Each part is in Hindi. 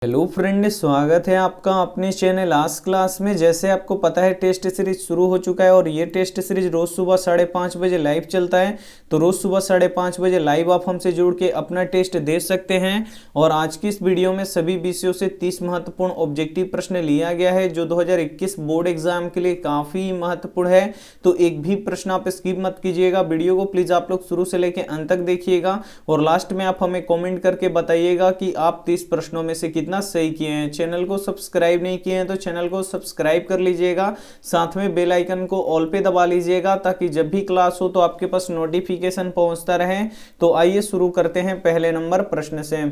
हेलो फ्रेंड, स्वागत है आपका अपने चैनल आज क्लास में। जैसे आपको पता है टेस्ट सीरीज शुरू हो चुका है और ये टेस्ट सीरीज रोज सुबह 5:30 बजे लाइव चलता है। तो रोज सुबह 5:30 बजे लाइव आप हमसे जुड़ के अपना टेस्ट दे सकते हैं। और आज की इस वीडियो में सभी विषयों से 30 महत्वपूर्ण ऑब्जेक्टिव प्रश्न लिया गया है जो 2021 बोर्ड एग्जाम के लिए काफी महत्वपूर्ण है। तो एक भी प्रश्न आप स्किप मत कीजिएगा, वीडियो को प्लीज आप लोग शुरू से लेकर अंत तक देखिएगा और लास्ट में आप हमें कॉमेंट करके बताइएगा कि आप 30 प्रश्नों में से कितना सही किए हैं। चैनल को सब्सक्राइब नहीं किए हैं तो चैनल को सब्सक्राइब कर लीजिएगा, साथ में बेल आइकन को ऑल पे दबा लीजिएगा ताकि जब भी क्लास हो तो आपके पास नोटिफिकेशन पहुंचता रहे। तो आइए शुरू करते हैं पहले नंबर प्रश्न से।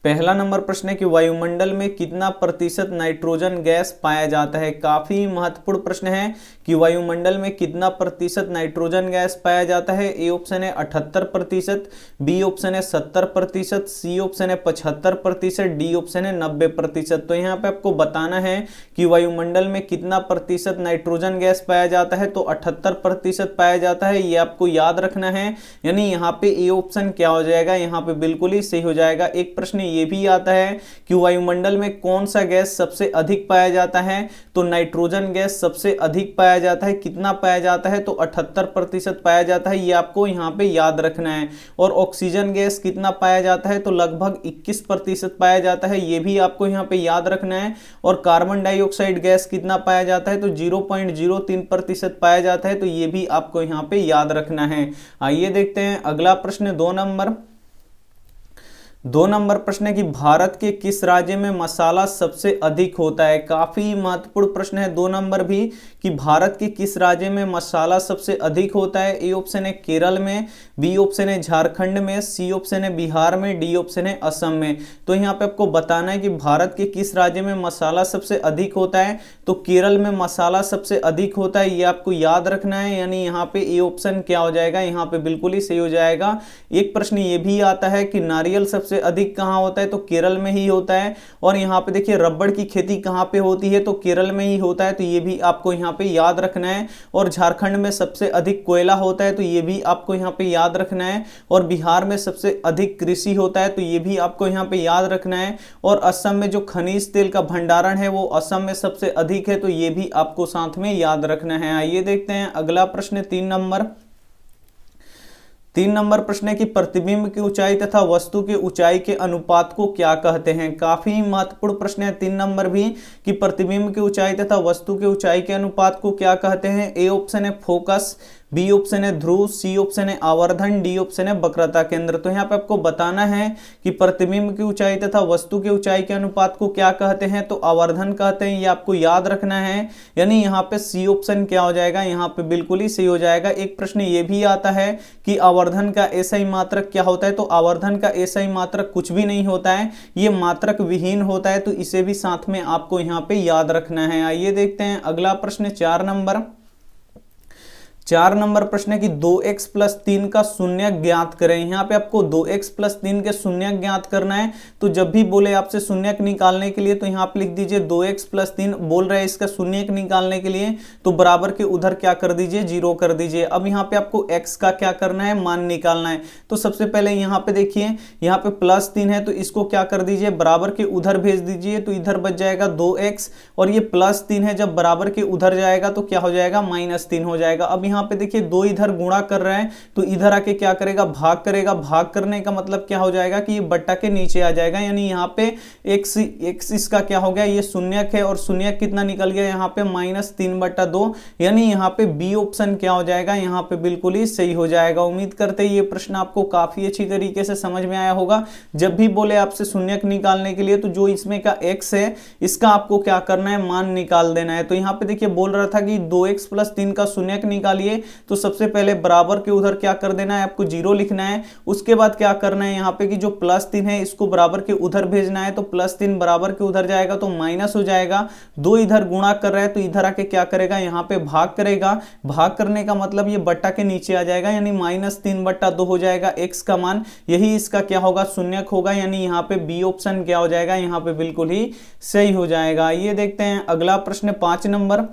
पहला नंबर प्रश्न है कि वायुमंडल में कितना प्रतिशत नाइट्रोजन गैस पाया जाता है। काफी महत्वपूर्ण प्रश्न है कि वायुमंडल में कितना प्रतिशत नाइट्रोजन गैस पाया जाता है। ए ऑप्शन है 78%, बी ऑप्शन है 70%, सी ऑप्शन है 75%, डी ऑप्शन है 90%। तो यहाँ पे आपको बताना है कि वायुमंडल में कितना प्रतिशत नाइट्रोजन गैस पाया जाता है। तो 78% पाया जाता है, ये आपको याद रखना है। यानी यहाँ पे ए ऑप्शन क्या हो जाएगा, यहाँ पे बिल्कुल ही सही हो जाएगा। एक प्रश्न ये भी आता है कि वायुमंडल में कौन सा गैस सबसे अधिक पाया जाता है। तो नाइट्रोजन गैस सबसे अधिक पाया जाता है। कितना पाया जाता है, तो 78% पाया जाता है, ये आपको यहाँ पे याद रखना है। और ऑक्सीजन गैस कितना पाया जाता है, तो लगभग 21% पाया जाता है, ये भी आपको यहाँ पे याद रखना है। और कार्बन डाइऑक्साइड गैस कितना पाया जाता है, तो 0.03% पाया जाता है, तो ये भी आपको यहाँ पे याद रखना है। आइए देखते हैं अगला प्रश्न, 2 नंबर प्रश्न है कि भारत के किस राज्य में मसाला सबसे अधिक होता है। काफी महत्वपूर्ण प्रश्न है 2 नंबर भी, कि भारत के किस राज्य में मसाला सबसे अधिक होता है। ए ऑप्शन है केरल में, बी ऑप्शन है झारखंड में, सी ऑप्शन है बिहार में, डी ऑप्शन है असम में। तो यहाँ पे आपको बताना है कि भारत के किस राज्य में मसाला सबसे अधिक होता है। तो केरल में मसाला सबसे अधिक होता है, ये आपको याद रखना है। यानी यहाँ पे ए ऑप्शन क्या हो जाएगा, यहाँ पे बिल्कुल ही सही हो जाएगा। एक प्रश्न ये भी आता है कि नारियल सबसे अधिक कहां होता है, तो केरल में ही होता है। और यहां पे देखिए रबड़ की खेती कहां पे होती है, तो केरल में ही होता है, तो ये भी आपको यहां पे याद रखना है। और झारखंड में सबसे अधिक कोयला होता है, तो ये भी आपको यहां पे याद रखना है। और बिहार में सबसे अधिक कृषि होता है, तो ये भी आपको यहां पे याद रखना है। और असम में जो खनिज तेल का भंडारण है वो असम में सबसे अधिक है, तो ये भी आपको साथ में याद रखना है। आइए देखते हैं अगला प्रश्न, 3 नंबर प्रश्न है कि प्रतिबिंब की ऊंचाई तथा वस्तु की ऊंचाई के अनुपात को क्या कहते हैं। काफी महत्वपूर्ण प्रश्न है 3 नंबर भी, कि प्रतिबिंब की ऊंचाई तथा वस्तु की ऊंचाई के अनुपात को क्या कहते हैं। ए ऑप्शन है फोकस, बी ऑप्शन है ध्रुव, सी ऑप्शन है आवर्धन, डी ऑप्शन है वक्रता केंद्र। तो यहाँ पे आपको बताना है कि प्रतिबिंब की ऊंचाई तथा वस्तु की ऊंचाई के अनुपात को क्या कहते हैं, तो आवर्धन कहते हैं, ये आपको याद रखना है। यानी यहाँ पे सी ऑप्शन क्या हो जाएगा, यहाँ पे बिल्कुल ही सही हो जाएगा। एक प्रश्न ये भी आता है कि आवर्धन का एसआई मात्रक क्या होता है। तो आवर्धन का एसआई मात्रक कुछ भी नहीं होता है, ये मात्रक विहीन होता है, तो इसे भी साथ में आपको यहाँ पे याद रखना है। आइए देखते हैं अगला प्रश्न, 4 नंबर प्रश्न है कि 2x+3 का शून्यक ज्ञात करें। यहाँ पे आपको 2x+3 के शून्यक ज्ञात करना है। तो जब भी बोले आपसे शून्यक निकालने के लिए, तो यहाँ पे लिख दीजिए 2x+3 बोल रहे हैं इसका शून्यक निकालने के लिए, तो बराबर के उधर क्या कर दीजिए, 0 कर दीजिए। अब यहाँ पे आपको x का क्या करना है, मान निकालना है। तो सबसे पहले यहाँ पे देखिए, यहाँ पे +3 है, तो इसको क्या कर दीजिए, बराबर के उधर भेज दीजिए, तो इधर बच जाएगा 2x। और ये +3 है, जब बराबर के उधर जाएगा तो क्या हो जाएगा, -3 हो जाएगा। अब यहाँ पे देखिए 2 इधर गुणा कर रहे हैं, तो इधर आके क्या करेगा, भाग करेगा। भाग करने का मतलब क्या हो जाएगा कि ये बट्टा के नीचे आ जाएगा। यानी यहाँ पे x इसका क्या हो गया, ये शून्यक है, और शून्यक कितना निकल गया, यहाँ पे -3/2। यानी यहाँ पे बी ऑप्शन क्या हो जाएगा, यहाँ पे बिल्कुल ही सही हो जाएगा। उम्मीद करते हैं ये प्रश्न आपको काफी अच्छी तरीके से समझ में आया होगा। जब भी बोले आपसे शून्यक निकालने के लिए, तो जो इसमें का x है इसका आपको क्या करना है, मान निकाल देना है। तो यहाँ पे देखिए बोल रहा था कि 2x+3 का शून्यक निकालिए, तो सबसे पहले बराबर के उधर क्या कर देना है, आपको 0 लिखना है। उसके बाद क्या करना है, यहाँ पे कि जो +3 है इसको बराबर के उधर भेजना है, तो +3 बराबर के उधर जाएगा तो माइनस हो जाएगा। 2 इधर गुणा कर रहा है, तो इधर आके क्या करेगा, यहाँ पे भाग करेगा। भाग करने का मतलब ये बट्टा के नीचे आ जाएगा, यानी -3/2 हो जाएगा x का मान। यही इसका क्या होगा, शून्यक होगा। यानी यहाँ पे बी ऑप्शन क्या हो जाएगा, यहाँ पे बिल्कुल ही सही हो जाएगा। ये देखते हैं अगला प्रश्न, 5 नंबर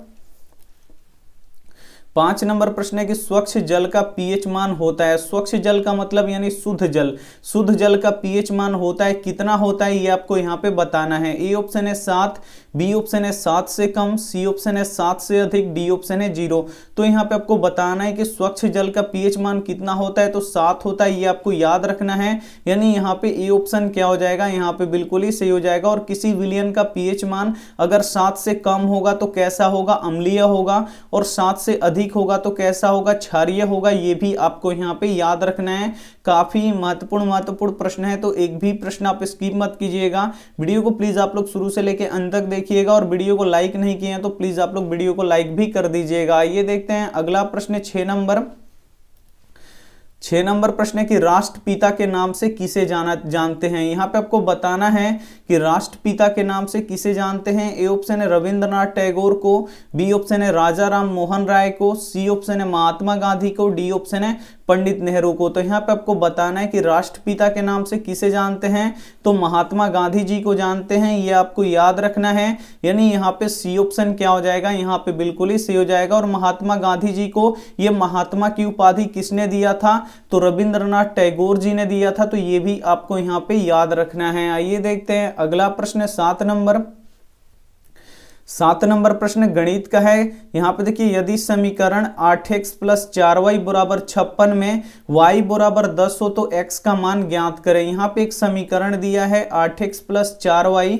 5 नंबर प्रश्न है कि स्वच्छ जल का पीएच मान होता है, स्वच्छ जल का मतलब यानी शुद्ध जल, शुद्ध जल का पीएच मान होता है कितना होता है ये आपको यहाँ पे बताना है। ए ऑप्शन है 7, बी ऑप्शन है 7 से कम, सी ऑप्शन है 7 से अधिक, डी ऑप्शन है 0। तो यहाँ पे आपको बताना है कि स्वच्छ जल का पीएच मान कितना होता है, तो 7 होता है, ये आपको याद रखना है। यानी यहाँ पे ए ऑप्शन क्या हो जाएगा, यहाँ पे बिल्कुल ही सही हो जाएगा। और किसी विलयन का पीएच मान अगर 7 से कम होगा तो कैसा होगा, अम्लीय होगा, और 7 से अधिक होगा तो कैसा होगा, क्षारीय होगा। ये भी आपको यहाँ पे याद रखना है। काफी महत्वपूर्ण प्रश्न है, तो एक भी प्रश्न आप स्किप मत कीजिएगा। वीडियो को प्लीज आप लोग शुरू से लेकर अंत तक देखिएगा, और वीडियो को लाइक नहीं किए हैं तो प्लीज आप लोग वीडियो को लाइक भी कर दीजिएगा। ये देखते हैं अगला प्रश्न 6 नंबर प्रश्न है कि राष्ट्रपिता के नाम से किसे जानते हैं। यहाँ पे आपको बताना है कि राष्ट्रपिता के नाम से किसे जानते हैं। ए ऑप्शन है रविंद्रनाथ टैगोर को, बी ऑप्शन है राजा राम मोहन राय को, सी ऑप्शन है महात्मा गांधी को, डी ऑप्शन है पंडित नेहरू को। तो यहाँ पे आपको बताना है कि राष्ट्रपिता के नाम से किसे जानते हैं, तो महात्मा गांधी जी को जानते हैं, ये आपको याद रखना है। यानी यहाँ पे सी ऑप्शन क्या हो जाएगा, यहाँ पे बिल्कुल ही सही हो जाएगा। और महात्मा गांधी जी को ये महात्मा की उपाधि किसने दिया था, तो रविंद्रनाथ टैगोर जी ने दिया था। तो ये भी आपको यहाँ पे याद रखना है। आइए देखते हैं अगला प्रश्न 7 नंबर प्रश्न गणित का है। यहाँ पे देखिए यदि समीकरण 8x + 4y = 56 में y = 10 हो तो x का मान ज्ञात करें। यहाँ पे एक समीकरण दिया है 8x + 4y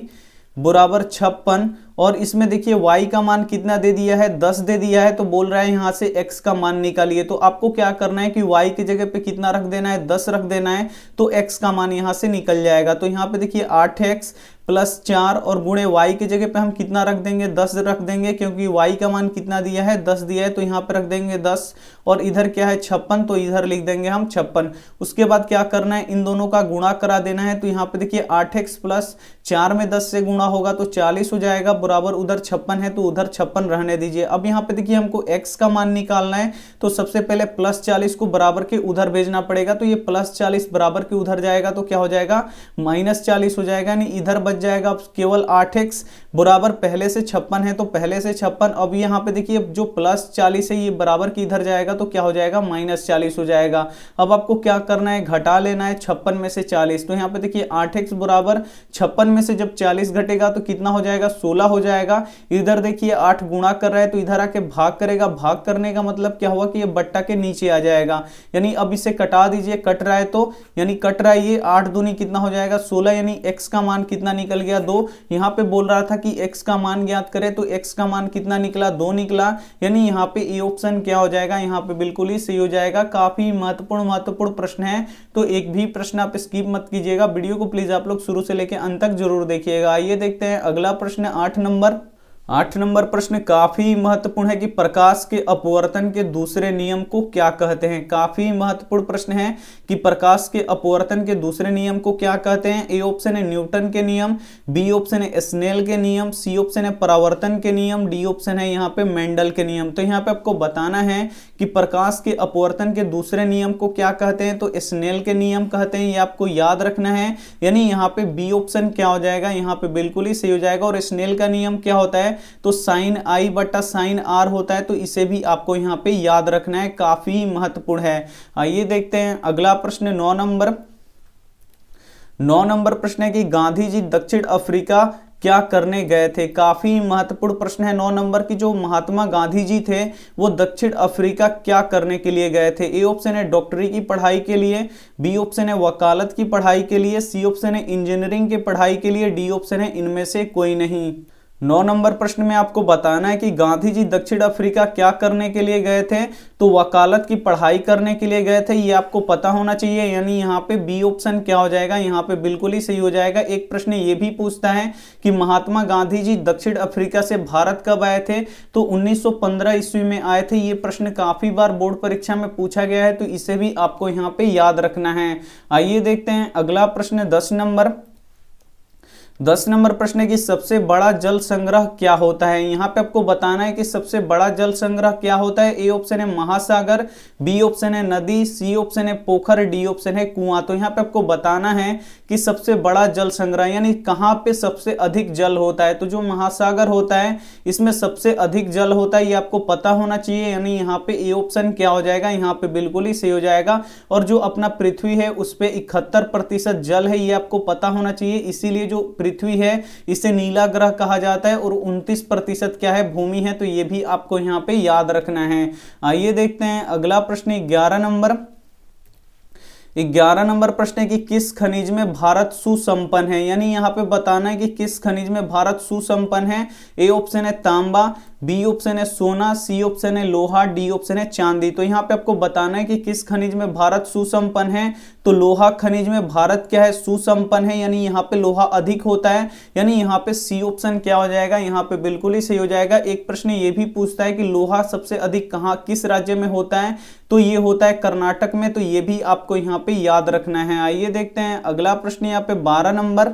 = 56, और इसमें देखिए y का मान कितना दे दिया है, 10 दे दिया है। तो बोल रहा है यहाँ से x का मान निकालिए। तो आपको क्या करना है कि y की जगह पे कितना रख देना है, 10 रख देना है, तो x का मान यहाँ से निकल जाएगा। तो यहाँ पे देखिए 8x + 4 और गुणे y की जगह पे हम कितना रख देंगे, 10 रख देंगे, क्योंकि y का मान कितना दिया है, 10 दिया है। तो यहाँ पे रख देंगे 10, और इधर क्या है 56, तो इधर लिख देंगे हम 56। उसके बाद क्या करना है, इन दोनों का गुणा करा देना है। तो यहाँ पे देखिए 8x + 4 में 10 से गुणा होगा तो 40 हो जाएगा, बराबर उधर 56 है तो उधर 56 रहने दीजिए। अब यहाँ पे देखिए हमको x का मान निकालना है, तो सबसे पहले +40 को बराबर के उधर भेजना पड़ेगा। तो ये +40 बराबर के उधर जाएगा तो क्या हो जाएगा, -40 हो जाएगा। यानी इधर बच जाएगा केवल 8x बराबर पहले से 56 है तो पहले से 56। अब यहाँ पे देखिए जो +40 है ये बराबर के इधर जाएगा तो क्या हो जाएगा, -40 हो जाएगा। अब आपको क्या करना है, घटा लेना है 56 में से 40। तो यहाँ पे देखिए 8x बराबर 56 में से जब 40 घटेगा तो कितना हो जाएगा, 16 हो जाएगा। इधर देखिए 8 गुणा कर रहा है तो इधर आके भाग करेगा, भाग करने का मतलब क्या हुआ कि ये बट्टा के नीचे आ जाएगा। यानी अब इसे कटा दीजिए, कट रहा है तो यानी कट रहा है ये 8 दूनी कितना हो जाएगा, 16। यानी x का मान कितना निकल गया, 2। यहाँ पे बोल रहा था कि x का मान ज्ञात करें, तो x का मान कितना निकला, 2 निकला। यानी यहाँ पे ए ऑप्शन क्या हो जाएगा, यहाँ पे बिल्कुल ही सही हो जाएगा। काफी महत्वपूर्ण प्रश्न है, तो एक भी प्रश्न आप स्किप मत कीजिएगा। वीडियो को प्लीज आप लोग शुरू से लेकर अंत तक जरूर देखिएगा। आइए देखते हैं अगला प्रश्न 8 नंबर प्रश्न काफी महत्वपूर्ण है कि प्रकाश के अपवर्तन के दूसरे नियम को क्या कहते हैं। काफी महत्वपूर्ण प्रश्न है कि प्रकाश के अपवर्तन के दूसरे नियम को क्या कहते हैं। ए ऑप्शन है न्यूटन के नियम, बी ऑप्शन है स्नेल के नियम, सी ऑप्शन है परावर्तन के नियम, डी ऑप्शन है यहाँ पे मेंडल के नियम। तो यहाँ पे आपको बताना है कि प्रकाश के अपवर्तन के दूसरे नियम को क्या कहते हैं, तो स्नेल के नियम कहते हैं, ये आपको याद रखना है। यानी यहाँ पे बी ऑप्शन क्या हो जाएगा, यहाँ पे बिल्कुल ही सही हो जाएगा। और स्नेल का नियम क्या होता है, तो sin i बटा sin r होता है। तो इसे भी आपको यहाँ पे याद रखना है, काफी महत्वपूर्ण है। आइए देखते हैं अगला प्रश्न 9 नंबर प्रश्न है कि गांधी जी दक्षिण अफ्रीका क्या करने गए थे। काफी महत्वपूर्ण प्रश्न है 9 नंबर की। जो महात्मा गांधी जी थे वो दक्षिण अफ्रीका क्या करने के लिए गए थे। ए ऑप्शन है डॉक्टरी की पढ़ाई के लिए, बी ऑप्शन है वकालत की पढ़ाई के लिए, सी ऑप्शन है इंजीनियरिंग की पढ़ाई के लिए, डी ऑप्शन है इनमें से कोई नहीं। 9 नंबर प्रश्न में आपको बताना है कि गांधी जी दक्षिण अफ्रीका क्या करने के लिए गए थे, तो वकालत की पढ़ाई करने के लिए गए थे, ये आपको पता होना चाहिए। यानी यहाँ पे बी ऑप्शन क्या हो जाएगा, यहाँ पे बिल्कुल ही सही हो जाएगा। एक प्रश्न ये भी पूछता है कि महात्मा गांधी जी दक्षिण अफ्रीका से भारत कब आए थे, तो 1915 ईस्वी में आए थे। ये प्रश्न काफी बार बोर्ड परीक्षा में पूछा गया है, तो इसे भी आपको यहाँ पे याद रखना है। आइए देखते हैं अगला प्रश्न 10 10 नंबर प्रश्न है कि सबसे बड़ा जल संग्रह क्या होता है। यहाँ पे आपको बताना है कि सबसे बड़ा जल संग्रह क्या होता है। ए ऑप्शन है महासागर, बी ऑप्शन है नदी, सी ऑप्शन है पोखर, डी ऑप्शन है कुआं। तो यहाँ पे आपको बताना है कि सबसे बड़ा जल संग्रह यानी कहाँ पे सबसे अधिक जल होता है। तो जो महासागर होता है इसमें सबसे अधिक जल होता है, ये आपको पता होना चाहिए। यानी यहाँ पे ए ऑप्शन क्या हो जाएगा, यहाँ पे बिल्कुल ही सही हो जाएगा। और जो अपना पृथ्वी है उस पे 71% जल है, ये आपको पता होना चाहिए। इसीलिए जो पृथ्वी है इसे नीला ग्रह कहा जाता है और 29% क्या है, भूमि है। तो ये भी आपको यहाँ पे याद रखना है। आइए देखते हैं अगला प्रश्न 11 नंबर। 11 नंबर प्रश्न है कि किस खनिज में भारत सुसंपन्न है। यानी यहाँ पे बताना है कि किस खनिज में भारत सुसंपन्न है। ए ऑप्शन है तांबा, बी ऑप्शन है सोना, सी ऑप्शन है लोहा, डी ऑप्शन है चांदी। तो यहाँ पे आपको बताना है कि किस खनिज में भारत सुसंपन्न है। तो लोहा खनिज में भारत क्या है, सुसंपन्न है। यानी यहाँ पे लोहा अधिक होता है। यानी यहाँ पे सी ऑप्शन क्या हो जाएगा, यहाँ पे बिल्कुल ही सही हो जाएगा। एक प्रश्न ये भी पूछता है कि लोहा सबसे अधिक कहाँ, किस राज्य में होता है। तो ये होता है कर्नाटक में। तो ये भी आपको यहाँ पे याद रखना है। आइए देखते हैं अगला प्रश्न यहाँ पे 12 नंबर।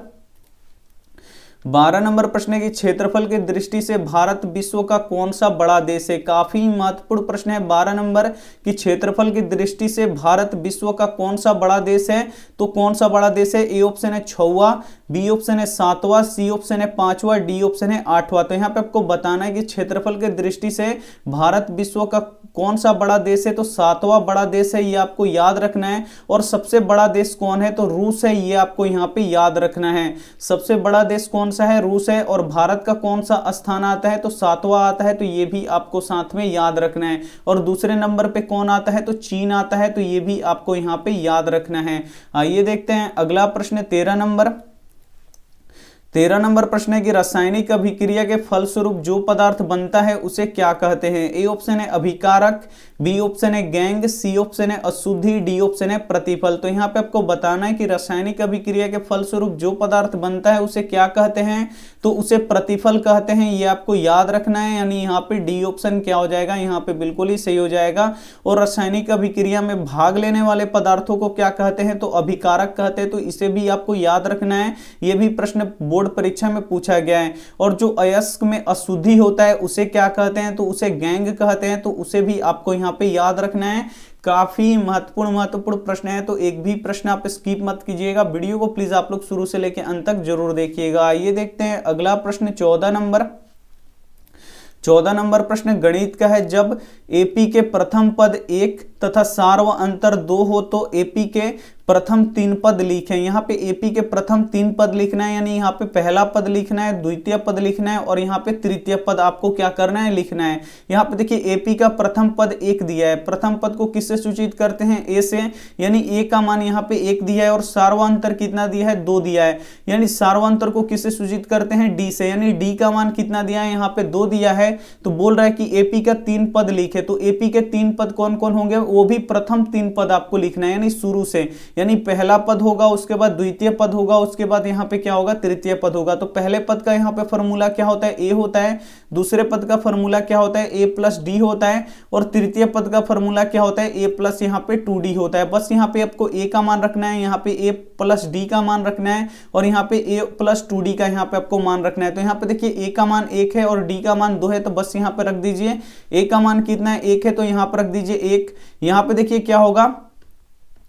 12 नंबर प्रश्न है कि क्षेत्रफल की दृष्टि से भारत विश्व का कौन सा बड़ा देश है। काफी महत्वपूर्ण प्रश्न है 12 नंबर कि क्षेत्रफल की दृष्टि से भारत विश्व का कौन सा बड़ा देश है। तो कौन सा बड़ा देश है। ए ऑप्शन है 6वां, बी ऑप्शन है 7वां, सी ऑप्शन है 5वां, डी ऑप्शन है 8वां। तो यहाँ पे आपको बताना है कि क्षेत्रफल की दृष्टि से भारत विश्व का कौन सा बड़ा देश है। तो 7वां बड़ा देश है, ये आपको याद रखना है। और सबसे बड़ा देश कौन है, तो रूस है, ये आपको यहाँ पे याद रखना है। सबसे बड़ा देश कौन सा है, रूस है। और भारत का कौन सा स्थान आता है, तो 7वां आता है। तो ये भी आपको साथ में याद रखना है। और दूसरे नंबर पे कौन आता है, तो चीन आता है। तो ये भी आपको यहाँ पे याद रखना है। आइए देखते हैं अगला प्रश्न 13 नंबर। 13 नंबर प्रश्न है कि रासायनिक अभिक्रिया के फलस्वरूप जो पदार्थ बनता है उसे क्या कहते हैं। ए ऑप्शन है अभिकारक, बी ऑप्शन है गैंग, सी ऑप्शन है अशुद्धि, डी ऑप्शन है प्रतिफल। तो यहाँ पे आपको बताना है कि रासायनिक अभिक्रिया के फलस्वरूप जो पदार्थ बनता है उसे क्या कहते हैं। तो उसे प्रतिफल कहते हैं, ये आपको याद रखना है। यानी यहाँ पे डी ऑप्शन क्या हो जाएगा, यहाँ पे बिल्कुल ही सही हो जाएगा। और रासायनिक अभिक्रिया में भाग लेने वाले पदार्थों को क्या कहते हैं, तो अभिकारक कहते हैं। तो इसे भी आपको याद रखना है। ये भी प्रश्न बोर्ड परीक्षा में पूछा गया है। और जो अयस्क में अशुद्धि होता है उसे क्या कहते हैं, तो उसे गैंग कहते हैं। तो उसे भी आपको यहाँ पे याद रखना है। काफी महत्वपूर्ण प्रश्न है। तो एक भी प्रश्न आप स्किप मत कीजिएगा। वीडियो को प्लीज आप लोग शुरू से लेकर अंत तक जरूर देखिएगा। आइए देखते हैं अगला प्रश्न 14 नंबर। 14 नंबर प्रश्न गणित का है। जब एपी के प्रथम पद 1 तथा सार व अंतर 2 हो तो एपी के प्रथम 3 पद लिखें। यहाँ पे एपी के प्रथम 3 पद लिखना है। यानी यहाँ पे पहला पद लिखना है, द्वितीय पद लिखना है और यहाँ पे तृतीय पद आपको क्या करना है, लिखना है। यहाँ पे देखिए एपी का प्रथम पद 1 दिया है। प्रथम पद को किससे सूचित करते हैं, ए से। यानी ए का मान यहाँ पे 1 दिया है। और सार्वंतर कितना दिया है, 2 दिया है। यानी सार्वंतर को किससे सूचित करते हैं, डी से। यानी डी का मान कितना दिया है, यहाँ पे 2 दिया है। तो बोल रहा है कि एपी का 3 पद लिखे। तो एपी के 3 पद कौन कौन होंगे, वो भी प्रथम 3 पद आपको लिखना है। यानी शुरू से, यानी पहला पद होगा, उसके बाद द्वितीय पद होगा, उसके बाद यहाँ पे क्या होगा, तृतीय पद होगा। तो पहले पद का यहाँ पे फॉर्मूला क्या होता है, ए होता है। दूसरे पद का फॉर्मूला क्या होता है, ए प्लस डी होता है। और तृतीय पद का फॉर्मूला क्या होता है, ए प्लस यहाँ पे 2डी होता है। बस यहाँ पे आपको ए का मान रखना है, यहाँ पे ए प्लस डी का मान रखना है और यहाँ पे ए प्लस 2डी का यहाँ पे आपको मान रखना है। तो यहाँ पे देखिए ए का मान 1 है और डी का मान 2 है। तो बस यहाँ पे रख दीजिए ए का मान कितना है, 1 है। तो यहाँ पे रख दीजिए 1। यहाँ पे देखिए क्या होगा,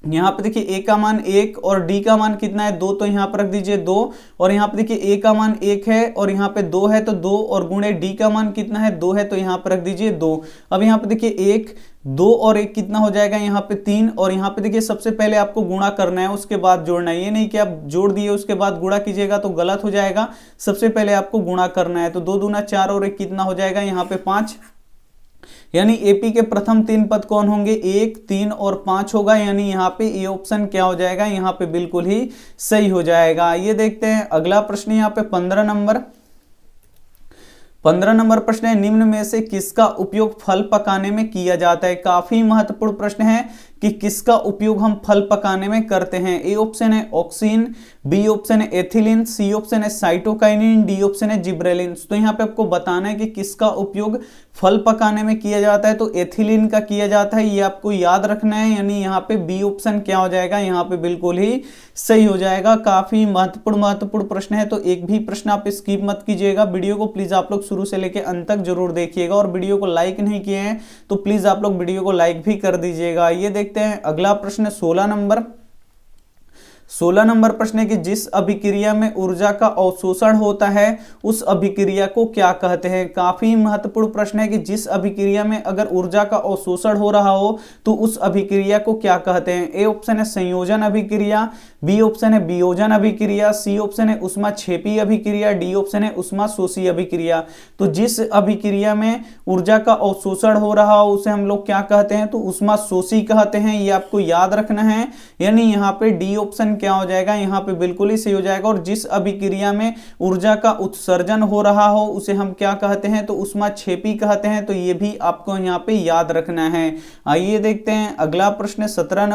यहाँ पे देखिए ए का मान 1 और डी का मान कितना है, 2। तो यहाँ पर रख दीजिए 2। और यहाँ पे देखिए ए का मान 1 है और यहाँ पे 2 है। तो 2 और गुणे डी का मान कितना है, 2 है। तो यहाँ पर रख दीजिए 2। अब यहाँ पे देखिए 1, 2 और 1 कितना हो जाएगा, यहाँ पे 3। और यहाँ पे देखिए सबसे पहले आपको गुणा करना है, उसके बाद जोड़ना है। ये नहीं कि आप जोड़ दिए उसके बाद गुणा कीजिएगा तो गलत हो जाएगा। सबसे पहले आपको गुणा करना है। तो 2 दूना 4 और 1 कितना हो जाएगा, यहाँ पे 5। यानी एपी के प्रथम 3 पद कौन होंगे, 1, 3 और 5 होगा। यानी यहाँ पे ए ऑप्शन क्या हो जाएगा, यहाँ पे बिल्कुल ही सही हो जाएगा। ये देखते हैं अगला प्रश्न यहाँ पे 15 नंबर। 15 नंबर प्रश्न है, निम्न में से किसका उपयोग फल पकाने में किया जाता है। काफी महत्वपूर्ण प्रश्न है कि किसका उपयोग हम फल पकाने में करते हैं। ए ऑप्शन है ऑक्सीन, बी ऑप्शन है एथिलीन, सी ऑप्शन है साइटोकाइनिन, डी ऑप्शन है जिब्रेलिन। तो यहाँ पे आपको बताना है कि किसका उपयोग फल पकाने में किया जाता है। तो एथिलीन का किया जाता है, ये आपको याद रखना है, यानी यहाँ पे बी ऑप्शन क्या हो जाएगा, यहाँ पे बिल्कुल ही सही हो जाएगा। काफी महत्वपूर्ण प्रश्न है, तो एक भी प्रश्न आप स्किप मत कीजिएगा। वीडियो को प्लीज आप लोग शुरू से लेकर अंत तक जरूर देखिएगा, और वीडियो को लाइक नहीं किए हैं तो प्लीज आप लोग वीडियो को लाइक भी कर दीजिएगा। ये देखते हैं अगला प्रश्न 16 नंबर प्रश्न है कि जिस अभिक्रिया में ऊर्जा का अवशोषण होता है उस अभिक्रिया को क्या कहते हैं। काफी महत्वपूर्ण प्रश्न है कि जिस अभिक्रिया में अगर ऊर्जा का अवशोषण हो रहा हो तो उस अभिक्रिया को क्या कहते हैं। ए ऑप्शन है संयोजन अभिक्रिया, बी ऑप्शन है वियोजन अभिक्रिया, सी ऑप्शन है ऊष्माक्षेपी अभिक्रिया, डी ऑप्शन है ऊष्माशोषी अभिक्रिया। तो जिस अभिक्रिया में ऊर्जा का अवशोषण हो रहा हो उसे हम लोग क्या कहते हैं, तो ऊष्माशोषी कहते हैं। ये आपको याद रखना है, यानी यहाँ पे डी ऑप्शन क्या हो जाएगा, यहाँ पे बिल्कुल ही सही हो जाएगा। और जिस अभिक्रिया में ऊर्जा का उत्सर्जन हो रहा हो उसे हम क्या कहते हैं, तो ऊष्माक्षेपी कहते हैं। तो ये भी आपको यहाँ पे याद रखना है। आइए देखते हैं अगला प्रश्न 17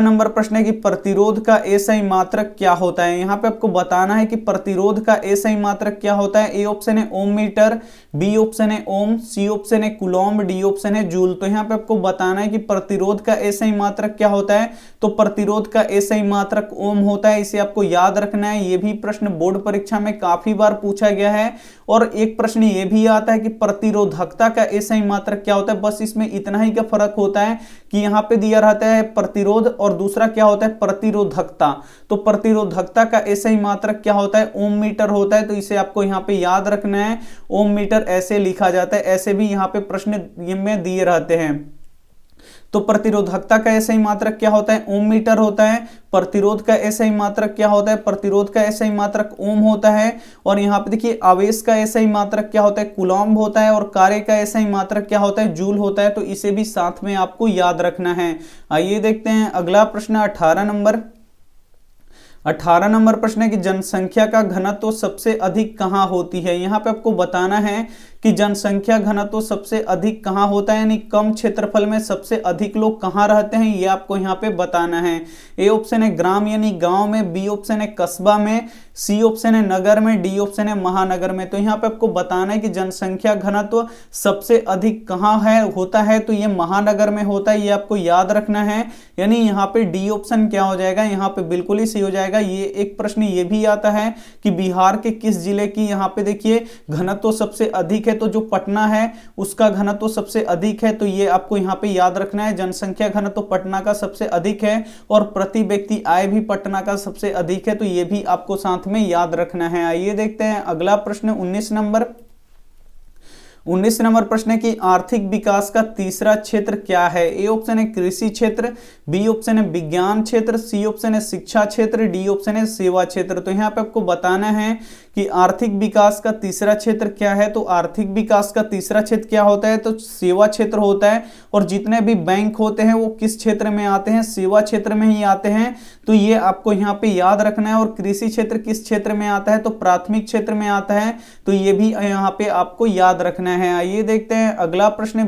नंबर प्रश्न है कि प्रतिरोध का एसआई मात्रक क्या होता है। यहाँ पे आपको बताना है कि प्रतिरोध का एसआई मात्रक क्या होता है। ए ऑप्शन है ओम मीटर, बी ऑप्शन है ओम, सी ऑप्शन है कूलॉम्ब, डी ऑप्शन है जूल। तो यहाँ पे आपको बताना है कि प्रतिरोध का एसआई मात्रक क्या होता है। तो प्रतिरोध का एसआई मात्रक ओम होता है, इसे आपको याद रखना है। ये भी प्रश्न बोर्ड परीक्षा में काफी बार पूछा गया है। और एक प्रश्न ये भी आता है कि प्रतिरोधकता का एसआई मात्रक क्या होता है। बस इसमें इतना ही का फर्क होता है कि यहाँ पे दिया रहता है प्रतिरोध और दूसरा क्या होता है प्रतिरोधकता। तो प्रतिरोधकता का एसआई मात्रक क्या होता है, ओम मीटर होता है। तो इसे आपको यहाँ पे याद रखना है, ओम मीटर ऐसे लिखा जाता है। ऐसे भी यहाँ पे प्रश्न में दिए रहते हैं। तो प्रतिरोधकता का एसआई मात्रक क्या होता है, ओम मीटर होता है। प्रतिरोध का एसआई मात्रक क्या होता है, प्रतिरोध का एसआई मात्रक ओम होता है। और यहाँ पे देखिए आवेश का एसआई मात्रक क्या होता है, कूलॉम्ब होता है। और कार्य का एसआई मात्रक क्या होता है, जूल होता है। तो इसे भी साथ में आपको याद रखना है। आइए देखते हैं अगला प्रश्न 18 नंबर प्रश्न है कि जनसंख्या का घनत्व सबसे अधिक कहां होती है। यहाँ पे आपको बताना है कि जनसंख्या घनत्व सबसे अधिक कहां होता है, यानी कम क्षेत्रफल में सबसे अधिक लोग कहां रहते हैं, ये आपको यहाँ पे बताना है। ए ऑप्शन है ग्राम यानी गांव में, बी ऑप्शन है कस्बा में, सी ऑप्शन है नगर में, डी ऑप्शन है महानगर में। तो यहाँ पे आपको बताना है कि जनसंख्या घनत्व सबसे अधिक कहां है होता है, तो ये महानगर में होता है। ये आपको याद रखना है, यानी यहाँ पे डी ऑप्शन क्या हो जाएगा, यहाँ पे बिल्कुल ही सही हो जाएगा। ये एक प्रश्न ये भी आता है कि बिहार के किस जिले की यहाँ पे देखिए घनत्व सबसे अधिक है। तो जो पटना है उसका घनत्व सबसे अधिक है। तो ये आपको यहाँ पे याद रखना है, जनसंख्या घनत्व पटना का सबसे अधिक है और प्रति व्यक्ति आय भी पटना का सबसे अधिक है। तो ये भी आपको साथ में याद रखना है। आइए देखते हैं अगला प्रश्न 19 नंबर प्रश्न है कि आर्थिक विकास का तीसरा क्षेत्र क्या है। ए ऑप्शन है कृषि क्षेत्र, बी ऑप्शन है विज्ञान क्षेत्र, सी ऑप्शन है शिक्षा क्षेत्र, डी ऑप्शन है सेवा क्षेत्र। तो यहाँ पे आपको बताना है कि आर्थिक विकास का तीसरा क्षेत्र क्या है। तो आर्थिक विकास का तीसरा क्षेत्र क्या होता है, तो सेवा क्षेत्र होता है। और जितने भी बैंक होते हैं वो किस क्षेत्र में आते हैं, सेवा क्षेत्र में ही आते हैं। तो ये आपको यहाँ पे याद रखना है। और कृषि क्षेत्र किस क्षेत्र में आता है, तो प्राथमिक क्षेत्र में आता है। तो ये भी यहाँ पे आपको याद रखना है। आइए देखते हैं अगला प्रश्न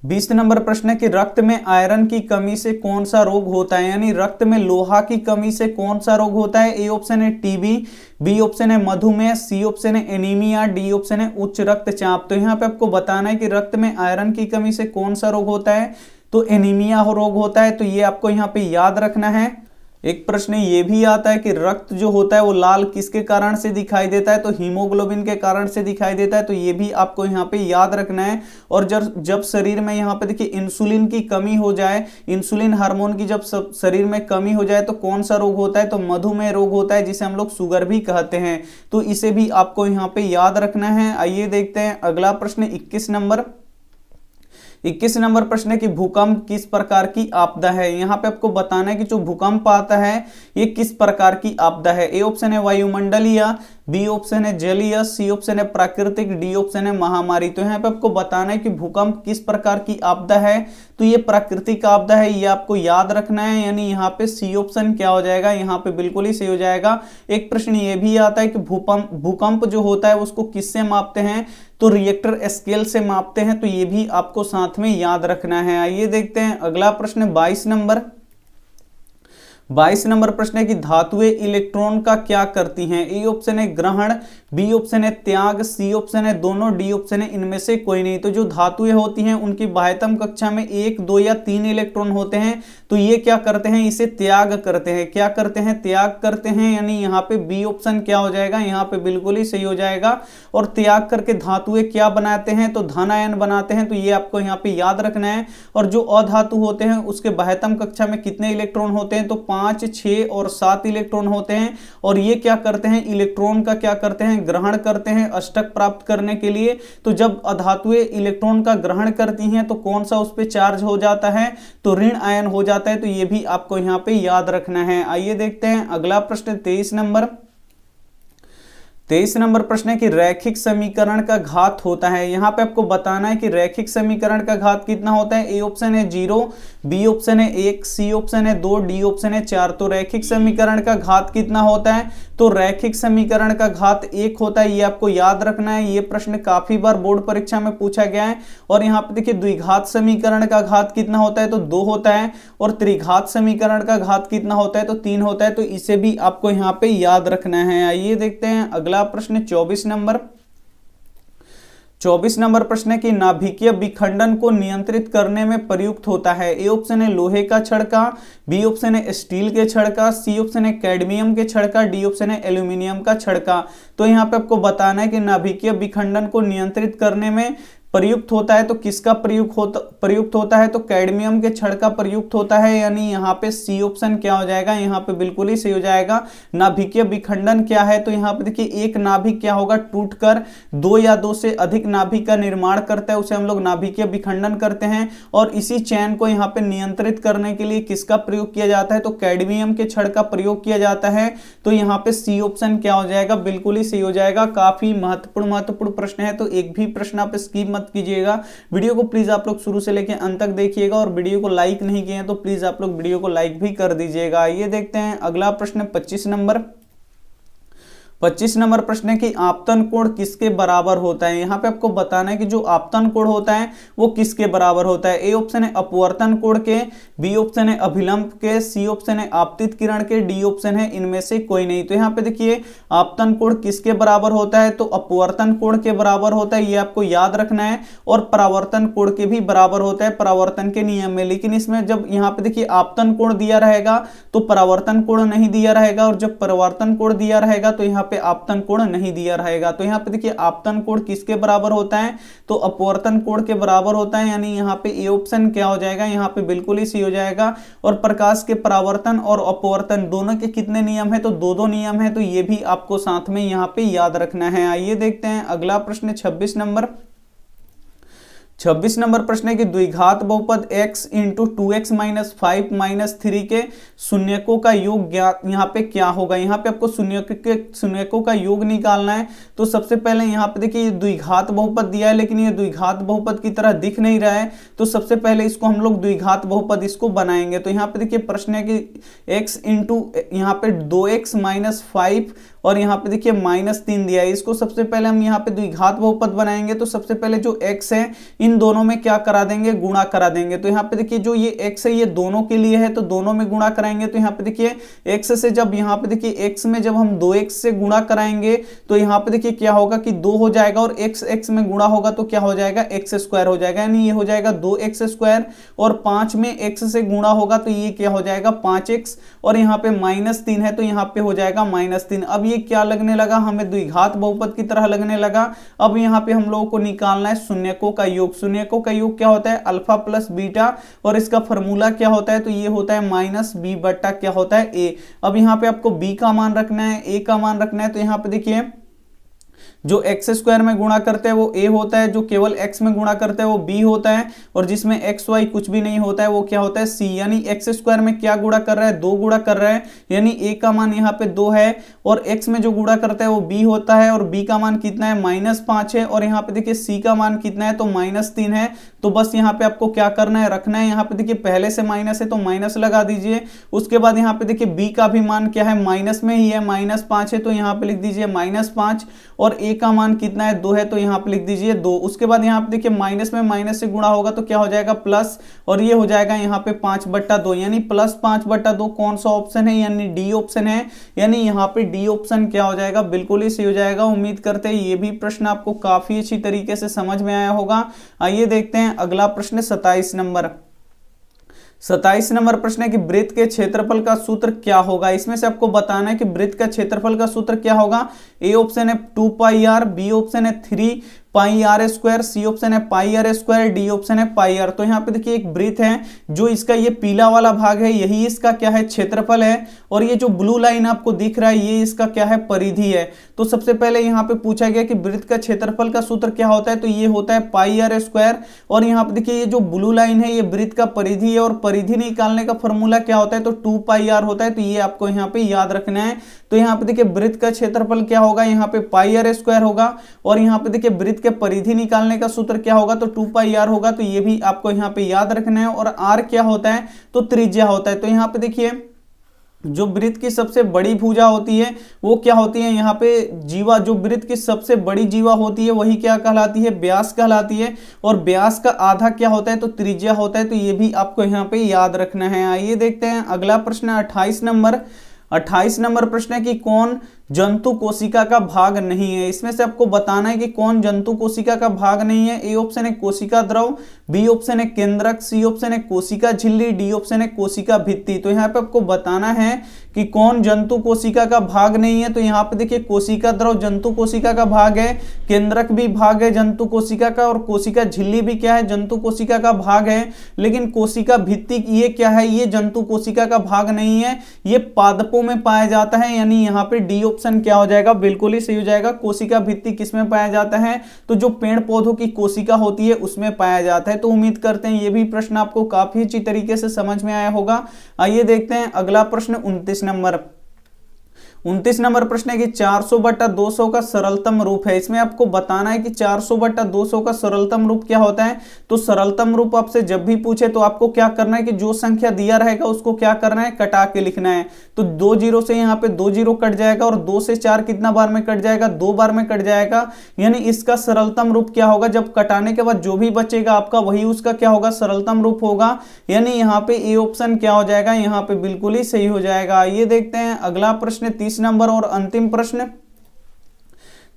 20 नंबर प्रश्न है कि रक्त में आयरन की कमी से कौन सा रोग होता है, यानी रक्त में लोहा की कमी से कौन सा रोग होता है। ए ऑप्शन है टीबी, बी ऑप्शन है मधुमेह, सी ऑप्शन है एनीमिया, डी ऑप्शन है उच्च रक्तचाप। तो यहाँ पे आपको बताना है कि रक्त में आयरन की कमी से कौन सा रोग होता है, तो एनीमिया रोग होता है। तो ये आपको यहाँ पे याद रखना है। एक प्रश्न ये भी आता है कि रक्त जो होता है वो लाल किसके कारण से दिखाई देता है, तो हीमोग्लोबिन के कारण से दिखाई देता है। तो ये भी आपको यहाँ पे याद रखना है। और जब शरीर में यहाँ पे देखिए इंसुलिन की कमी हो जाए, इंसुलिन हार्मोन की जब शरीर में कमी हो जाए तो कौन सा रोग होता है, तो मधुमेह रोग होता है, जिसे हम लोग शुगर भी कहते हैं। तो इसे भी आपको यहाँ पे याद रखना है। आइए देखते हैं अगला प्रश्न 21 नंबर प्रश्न है कि भूकंप किस प्रकार की आपदा है। यहाँ पे आपको बताना है कि जो भूकंप आता है ये किस प्रकार की आपदा है। ए ऑप्शन है वायुमंडलीय, बी ऑप्शन है जलीय, सी ऑप्शन है प्राकृतिक, डी ऑप्शन है महामारी। तो यहाँ पे आपको बताना है कि भूकंप किस प्रकार की आपदा है, तो ये प्राकृतिक आपदा है, ये आपको याद रखना है। यानी यहाँ पे सी ऑप्शन क्या हो जाएगा, यहाँ पे बिल्कुल ही सही हो जाएगा। एक प्रश्न ये भी आता है कि भूकंप जो होता है उसको किससे मापते हैं, तो रिएक्टर स्केल से मापते हैं। तो ये भी आपको साथ में याद रखना है। आइए देखते हैं अगला प्रश्न 22 नंबर। 22 नंबर प्रश्न है कि धातुएं इलेक्ट्रॉन का क्या करती हैं। ए ऑप्शन है ग्रहण, बी ऑप्शन है त्याग, सी ऑप्शन है दोनों, डी ऑप्शन है इनमें से कोई नहीं। तो जो धातुएं होती हैं उनकी बाह्यतम कक्षा में 1, 2 या 3 इलेक्ट्रॉन होते हैं। तो ये क्या करते हैं, इसे त्याग करते हैं। क्या करते हैं, त्याग करते हैं। यानी यहाँ पे बी ऑप्शन क्या हो जाएगा, यहाँ पे बिल्कुल ही सही हो जाएगा। और त्याग करके धातुएं क्या बनाते हैं, तो धन आयन बनाते हैं। तो ये आपको यहाँ पे याद रखना है। और जो अधातु होते हैं उसके बाह्यतम कक्षा में कितने इलेक्ट्रॉन होते हैं, तो 5, 6 और 7 इलेक्ट्रॉन होते हैं। और ये क्या करते हैं, इलेक्ट्रॉन का क्या करते हैं, ग्रहण करते हैं अष्टक प्राप्त करने के लिए। तो जब अधातुएं इलेक्ट्रॉन का ग्रहण करती हैं तो कौन सा उस पे चार्ज हो जाता है, तो ऋण आयन हो जाता है। तो ये भी आपको यहाँ पे याद रखना है। आइए देखते हैं अगला प्रश्न 23 नंबर। 23 नंबर प्रश्न है कि रैखिक समीकरण का घात होता है। यहां पे आपको बताना है कि रैखिक समीकरण का घात कितना होता है। ए ऑप्शन है 0, बी ऑप्शन है 1, सी ऑप्शन है 2, डी ऑप्शन है 4। तो रैखिक समीकरण का घात कितना होता है, तो रैखिक समीकरण का घात 1 होता है। ये आपको याद रखना है। ये प्रश्न काफी बार बोर्ड परीक्षा में पूछा गया है। और यहाँ पे देखिए द्विघात समीकरण का घात कितना होता है, तो 2 होता है। और त्रिघात समीकरण का घात कितना होता है, तो 3 होता है। तो इसे भी आपको यहाँ पे याद रखना है। आइए देखते हैं अगला प्रश्न 24 नंबर। 24 नंबर प्रश्न है कि नाभिकीय विखंडन को नियंत्रित करने में प्रयुक्त होता है। ए ऑप्शन है लोहे का छड़का, बी ऑप्शन है स्टील के छड़का, सी ऑप्शन है कैडमियम के छड़का, डी ऑप्शन है एल्यूमिनियम का छड़का। तो यहाँ पे आपको बताना है कि नाभिकीय विखंडन को नियंत्रित करने में प्रयुक्त होता है। तो किसका प्रयुक्त होता है, तो कैडमियम के छड़ का प्रयुक्त होता है। यानी यहाँ पे सी ऑप्शन क्या हो जाएगा, यहाँ पे बिल्कुल ही सही हो जाएगा। नाभिकीय विखंडन क्या है, तो यहाँ पे देखिए एक नाभिक क्या होगा, टूटकर 2 या 2 से अधिक नाभिक का निर्माण करता है, उसे हम लोग नाभिकीय विखंडन करते हैं। और इसी चैन को यहाँ पे नियंत्रित करने के लिए किसका प्रयोग किया जाता है, तो कैडमियम के छड़ का प्रयोग किया जाता है। तो यहाँ पे सी ऑप्शन क्या हो जाएगा, बिल्कुल ही सही हो जाएगा। काफी महत्वपूर्ण प्रश्न है, तो एक भी प्रश्न आप स्किप कीजिएगा। वीडियो को प्लीज आप लोग शुरू से लेकर अंत तक देखिएगा। और वीडियो को लाइक नहीं किए हैं तो प्लीज आप लोग वीडियो को लाइक भी कर दीजिएगा। ये देखते हैं अगला प्रश्न 25 नंबर। 25 नंबर प्रश्न है कि आपतन कोण किसके बराबर होता है। यहाँ पे आपको बताना है कि जो आपतन कोण होता है वो किसके बराबर होता है। ए ऑप्शन है अपवर्तन कोण के, बी ऑप्शन है अभिलंब के, सी ऑप्शन है आपतित किरण के, डी ऑप्शन है इनमें से कोई नहीं। तो यहाँ पे देखिए आपतन कोण किसके बराबर होता है, तो अपवर्तन कोण के बराबर होता है, ये आपको याद रखना है। और परावर्तन कोण के भी बराबर होता है परावर्तन के नियम में। लेकिन इसमें जब यहाँ पे देखिए आपतन कोण दिया रहेगा तो परावर्तन कोण नहीं दिया रहेगा, और जब परावर्तन कोण दिया रहेगा तो यहाँ आपतन कोण नहीं दिया रहेगा। तो यहाँ पे देखिए आपतन कोण किसके बराबर होता है, तो अपवर्तन कोण के बराबर होता है। यानी यहाँ पे ए ऑप्शन क्या हो जाएगा, यहाँ पे बिल्कुल ही सही हो जाएगा। और प्रकाश के परावर्तन और अपवर्तन दोनों के कितने नियम है, तो 2 नियम है। तो ये भी आपको साथ में यहाँ पे याद रखना है। आइए देखते हैं अगला प्रश्न 26 नंबर। 26 नंबर प्रश्न है कि द्विघात बहुपद x into 2x minus 5 minus 3 के शून्यकों का योग यहाँ पे क्या होगा। यहाँ पे आपको शून्यकों का योग निकालना है। तो सबसे पहले यहाँ पे देखिए द्विघात बहुपद दिया है, लेकिन ये द्विघात बहुपद की तरह दिख नहीं रहा है। तो सबसे पहले इसको हम लोग द्विघात बहुपद इसको बनाएंगे। तो यहाँ पे देखिए प्रश्न है कि x इंटू यहाँ पे 2x माइनस 5 और यहाँ पे देखिए -3 दिया है। इसको सबसे पहले हम यहाँ पे द्विघात बहुपद बनाएंगे। तो सबसे पहले जो x है इन दोनों में क्या करा देंगे, गुणा करा देंगे। तो यहाँ पे देखिए जो ये x है ये दोनों के लिए है, तो दोनों में गुणा कराएंगे। तो यहाँ पे देखिए x से जब यहाँ पे देखिए x में जब हम 2x से गुणा कराएंगे तो यहाँ पे देखिए क्या होगा कि 2 हो जाएगा, और x में गुणा होगा तो क्या हो जाएगा, x स्क्वायर हो जाएगा। यानी ये हो जाएगा 2x स्क्वायर, और 5 में x से गुणा होगा तो ये क्या हो जाएगा 5x, और यहाँ पे -3 है तो यहाँ पे हो जाएगा -3। अब ये क्या लगने लगा, हमें द्विघात बहुपद की तरह लगने लगा। अब यहाँ पे हम लोगों को निकालना है शून्यकों का योग। शून्यकों का योग क्या होता है, अल्फा प्लस बीटा, और इसका फॉर्मूला क्या होता है, तो ये होता है -b बट्टा क्या होता है a। अब यहाँ पे आपको b का मान रखना है, a का मान रखना है। तो यहाँ पे देखिए जो एक्स स्क्वायर में गुणा करते हैं वो ए होता है, जो केवल एक्स में गुणा करते हैं वो बी होता है, और जिसमें एक्स वाई कुछ भी नहीं होता है वो क्या होता है सी। यानी एक्स स्क्वायर में क्या गुणा कर रहा है 2 गुणा कर रहा है, यानी ए का मान यहाँ पे 2 है, और एक्स में जो गुणा करता है वो बी होता है, और बी का मान कितना है -5 है, और यहाँ पे देखिए सी का मान कितना है तो -3 है। तो बस यहाँ पे आपको क्या करना है रखना है, यहाँ पे देखिए पहले से माइनस है तो माइनस लगा दीजिए। उसके बाद यहाँ पे देखिए बी का भी मान क्या है माइनस में ही है, -5 है तो यहाँ पे लिख दीजिए -5, और ए का मान कितना है 2 है तो यहाँ पे लिख दीजिए 2। उसके बाद यहाँ पे देखिए माइनस में माइनस से गुणा होगा तो क्या हो जाएगा प्लस, और ये हो जाएगा यहाँ पे 5/2, यानी +5/2 कौन सा ऑप्शन है, यानी डी ऑप्शन है। यानी यहाँ पे डी ऑप्शन क्या हो जाएगा, बिल्कुल ही सही हो जाएगा। उम्मीद करते हैं ये भी प्रश्न आपको काफी अच्छी तरीके से समझ में आया होगा। आइए देखते हैं अगला प्रश्न 27 नंबर। 27 नंबर प्रश्न है कि वृत्त के क्षेत्रफल का सूत्र क्या होगा। इसमें से आपको बताना है कि वृत्त का क्षेत्रफल का सूत्र क्या होगा। ए ऑप्शन है 2πr, बी ऑप्शन है 3πr², सी ऑप्शन है πr², डी ऑप्शन है πr। तो यहाँ पे देखिए एक वृत्त है, जो इसका ये पीला वाला भाग है यही इसका क्या है क्षेत्रफल है, और ये जो ब्लू लाइन आपको दिख रहा है ये इसका क्या है परिधि है। तो सबसे पहले यहाँ पे पूछा गया कि वृत्त का क्षेत्रफल का सूत्र क्या होता है, तो ये होता है πr², और यहाँ पे देखिए ये जो ब्लू लाइन है ये वृत्त का परिधि है, और परिधि निकालने का फॉर्मूला क्या होता है तो 2πr होता है। तो ये आपको यहाँ पे याद रखना है। तो यहाँ पे देखिए वृत्त का क्षेत्रफल क्या होगा, यहाँ पे πr² होगा, और यहाँ पे देखिए वृत्त के परिधि निकालने का सूत्र क्या होगा तो 2πr होगा। तो ये भी आपको यहाँ पे याद रखना है। और r क्या होता है तो त्रिज्या होता है। तो यहाँ पे देखिए जो वृत्त की सबसे बड़ी भुजा होती है वो क्या होती है, यहाँ पे जीवा, जो वृत्त की सबसे बड़ी जीवा होती है वही क्या कहलाती है व्यास कहलाती है, और व्यास का आधा क्या होता है तो त्रिज्या होता है। तो ये भी आपको यहाँ पे याद रखना है। आइए देखते हैं अगला प्रश्न 28 नंबर। 28 नंबर प्रश्न है कि कौन जंतु कोशिका का भाग नहीं है। इसमें से आपको बताना है कि कौन जंतु कोशिका का भाग नहीं है। ए ऑप्शन है कोशिका द्रव, बी ऑप्शन है केंद्रक, सी ऑप्शन है कोशिका झिल्ली, डी ऑप्शन है कोशिका भित्ति। तो यहाँ पे आपको बताना है कि कौन जंतु कोशिका का भाग नहीं है। तो यहाँ पे देखिए कोशिका द्रव जंतु कोशिका का भाग है, केंद्रक भी भाग है जंतु कोशिका का, और कोशिका झिल्ली भी क्या है जंतु कोशिका का भाग है। लेकिन कोशिका भित्ति ये क्या है, ये जंतु कोशिका का भाग नहीं है, ये पादपों में पाया जाता है। यानी यहाँ पे डी ऑप्शन क्या हो जाएगा, बिल्कुल ही सही हो जाएगा। कोशिका भित्ति किसमें पाया जाता है तो जो पेड़ पौधों की कोशिका होती है उसमें पाया जाता है। तो उम्मीद करते हैं ये भी प्रश्न आपको काफी अच्छी तरीके से समझ में आया होगा। आइए देखते हैं अगला प्रश्न 29 नंबर। 29 नंबर प्रश्न है कि 400/200 का सरलतम रूप है। इसमें आपको बताना है कि 400/200 का सरलतम रूप क्या होता है। तो सरलतम रूप आपसे जब भी पूछे तो आपको क्या करना है कि जो संख्या दिया रहेगा उसको क्या करना है कटा के लिखना है। तो 2 जीरो से यहाँ पे 2 जीरो कट जाएगा, और 2 से 4 कितना बार में कट जाएगा 2 बार में कट जाएगा। यानी इसका सरलतम रूप क्या होगा, जब कटाने के बाद जो भी बचेगा आपका वही उसका क्या होगा सरलतम रूप होगा। यानी यहाँ पे ए ऑप्शन क्या हो जाएगा, यहाँ पे बिल्कुल ही सही हो जाएगा। ये देखते हैं अगला प्रश्न 30 नंबर और अंतिम प्रश्न।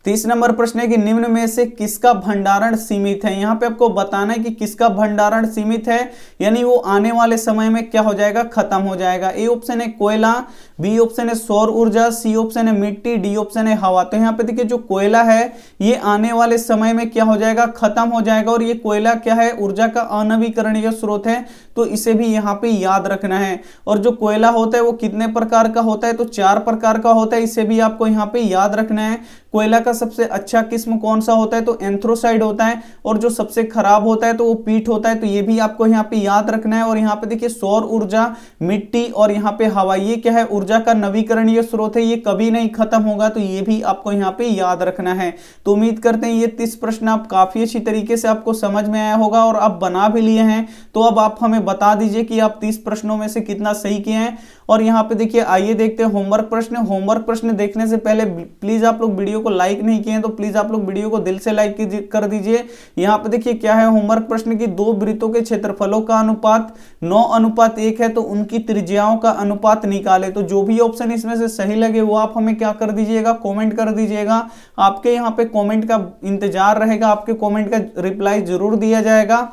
30 नंबर प्रश्न है कि निम्न में से किसका भंडारण सीमित है। यहाँ पे आपको बताना है कि किसका भंडारण सीमित है, यानी वो आने वाले समय में क्या हो जाएगा खत्म हो जाएगा। ए ऑप्शन है कोयला, बी ऑप्शन है सौर ऊर्जा, सी ऑप्शन है मिट्टी, डी ऑप्शन है हवा। तो यहाँ पे देखिए जो कोयला है ये आने वाले समय में क्या हो जाएगा खत्म हो जाएगा, और ये कोयला क्या है ऊर्जा का अनवीकरणीय स्रोत है। तो इसे भी यहाँ पे याद रखना है। और जो कोयला होता है वो कितने प्रकार का होता है तो 4 प्रकार का होता है, इसे भी आपको यहाँ पे याद रखना है। कोयला का सबसे अच्छा किस्म कौन सा होता है तो एंथ्रोसाइड होता है, और जो सबसे खराब होता है तो वो पीट होता है। तो ये भी आपको यहाँ पे याद रखना है। और यहाँ पे देखिए सौर ऊर्जा, मिट्टी और यहाँ पे हवा, ये क्या है ऊर्जा का नवीकरणीय स्रोत है, ये कभी नहीं खत्म होगा। तो ये भी आपको यहाँ पे याद रखना है। तो उम्मीद करते हैं ये 30 प्रश्न आप काफी अच्छी तरीके से आपको समझ में आया होगा, और आप बना भी लिए हैं। तो अब आप हमें बता दीजिए कि आप 30 प्रश्नों में से कितना सही किए हैं। और यहाँ पे देखिए आइए देखते हैं होमवर्क प्रश्न। होमवर्क प्रश्न देखने से पहले प्लीज आप लोग वीडियो को लाइक नहीं किए हैं तो प्लीज आप लोग वीडियो को दिल से लाइक कर दीजिए। यहाँ पे देखिए क्या है होमवर्क प्रश्न की 2 वृत्तों के क्षेत्रफलों का अनुपात 9:1 है, तो उनकी त्रिज्याओं का अनुपात निकाले। तो जो भी ऑप्शन इसमें से सही लगे वो आप हमें क्या कर दीजिएगा कॉमेंट कर दीजिएगा। आपके यहाँ पे कॉमेंट का इंतजार रहेगा, आपके कॉमेंट का रिप्लाई जरूर दिया जाएगा।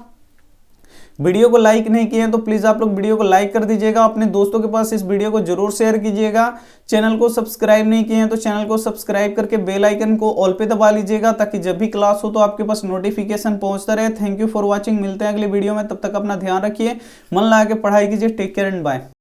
वीडियो को लाइक नहीं किए हैं तो प्लीज आप लोग वीडियो को लाइक कर दीजिएगा, अपने दोस्तों के पास इस वीडियो को जरूर शेयर कीजिएगा। चैनल को सब्सक्राइब नहीं किए हैं तो चैनल को सब्सक्राइब करके बेल आइकन को ऑल पे दबा लीजिएगा, ताकि जब भी क्लास हो तो आपके पास नोटिफिकेशन पहुंचता रहे। Thank you for watching. मिलते हैं अगले वीडियो में, तब तक अपना ध्यान रखिए, मन लगा के पढ़ाई कीजिए। Take care and bye.